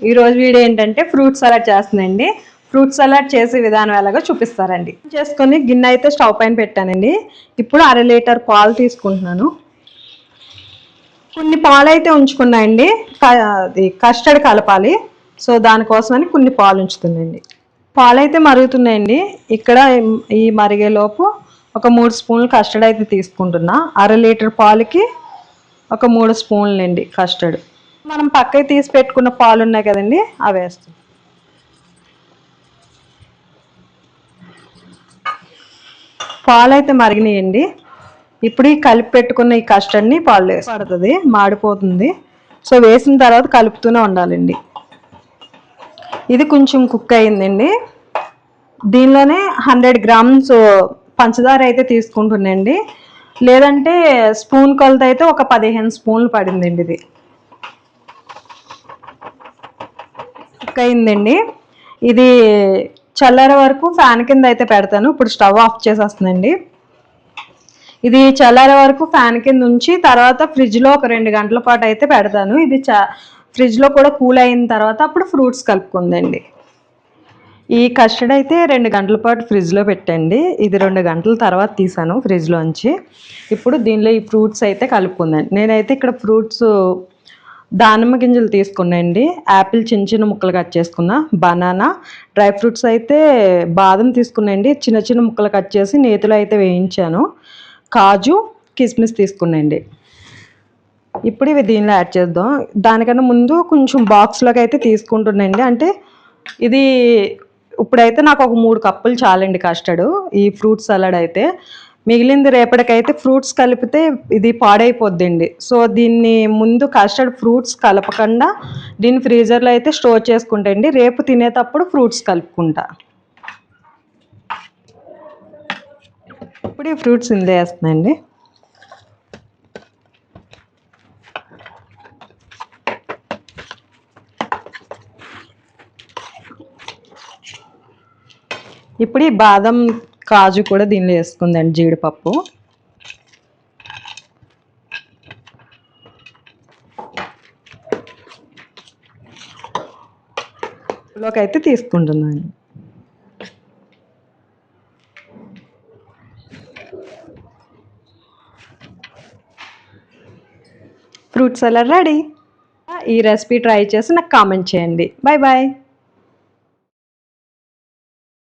ఈరోజు వీడియో ఏంటంటే fruit salad చేస్తుందండి. ఫ్రూట్ సలాడ్ చేసే విధానం ఎలాగో చూపిస్తారండి. చేసుకొని గిన్నె అయితే స్టవ్ పైన పెట్టానండి. ఇప్పుడు 1/2 లీటర్ పాలు తీసుకుంటున్నాను. కొన్ని పాలు అయితే ఉంచుకున్నాయండి, అది కస్టర్డ్ కలపాలి. సో దానికోసమని కొన్ని పాలు ఉంచుతుందండి. పాలు అయితే మరుగుతున్నాయండి. ఇక్కడ ఈ మరిగేలోపు ఒక 3 స్పూన్లు కస్టర్డ్ అయితే తీసుకుంటున్నా. 1/2 లీటర్ పాలకి ఒక 3 స్పూన్లండి కస్టర్డ్. మనం పక్కకి తీసి పెట్టుకున్న పాలు ఉన్నాయి కదండి, అవి వేస్తాం. పాలు అయితే మరిగినాయండి. ఇప్పుడు ఈ కలిపి పెట్టుకున్న ఈ కస్టర్డ్ని పాలు వేసి పడుతుంది, మాడిపోతుంది. సో వేసిన తర్వాత కలుపుతూనే ఉండాలండి. ఇది కొంచెం కుక్ అయిందండి. దీనిలోనే 100 గ్రామ్స్ పంచదార అయితే తీసుకుంటుందండి. లేదంటే స్పూన్ కొలత అయితే ఒక 15 స్పూన్లు పడిందండి. ఇది కుక్ అయిందండి. ఇది చల్లారే వరకు ఫ్యాన్ కింద అయితే పెడతాను. ఇప్పుడు స్టవ్ ఆఫ్ చేసేస్తుందండి. ఇది చల్లారే వరకు ఫ్యాన్ కింద ఉంచి తర్వాత ఫ్రిడ్జ్లో ఒక 2 గంటల పాటు అయితే పెడతాను. ఇది ఫ్రిడ్జ్లో కూడా కూల్ అయిన తర్వాత అప్పుడు ఫ్రూట్స్ కలుపుకుందండి. ఈ కస్టర్డ్ అయితే 2 గంటల పాటు ఫ్రిడ్జ్లో పెట్టండి. ఇది 2 గంటల తర్వాత తీసాను ఫ్రిడ్జ్లోంచి. ఇప్పుడు దీనిలో ఈ ఫ్రూట్స్ అయితే కలుపుకుందండి. నేనైతే ఇక్కడ ఫ్రూట్స్ దానిమ్మ గింజలు తీసుకున్నాయండి, యాపిల్ చిన్న చిన్న ముక్కలు కట్ చేసుకున్నా, బనానా, డ్రై ఫ్రూట్స్ అయితే బాదం తీసుకున్నాయండి, చిన్న చిన్న ముక్కలు కట్ చేసి నేతిలో అయితే వేయించాను, కాజు, కిస్మిస్ తీసుకున్నాయండి. ఇప్పుడు ఇవి దీనిలో యాడ్ చేద్దాం. దానికన్నా ముందు కొంచెం బాక్స్లోకి అయితే తీసుకుంటున్నాయండి. అంటే ఇది ఇప్పుడైతే నాకు ఒక 3 కప్పులు చాలండి కస్టర్డ్ ఈ ఫ్రూట్ సలాడ్ అయితే. మిగిలింది రేపటికైతే ఫ్రూట్స్ కలిపితే ఇది పాడైపోద్దండి. సో దీన్ని ముందు కస్టర్డ్ ఫ్రూట్స్ కలపకుండా దీన్ని ఫ్రీజర్లో అయితే స్టోర్ చేసుకుంటండి. రేపు తినేటప్పుడు ఫ్రూట్స్ కలుపుకుంటా. ఇప్పుడు ఈ ఫ్రూట్స్ ఇందులో వేస్తున్నాయండి. ఇప్పుడు ఈ బాదం, కాజు కూడా దీనిలో వేసుకుందండి, జీడిపప్పు. లోకి అయితే తీసుకుంటున్నాను. Fruit salad ready. ఈ రెసిపీ ట్రై చేసి నాకు కామెంట్ చేయండి. Bye bye.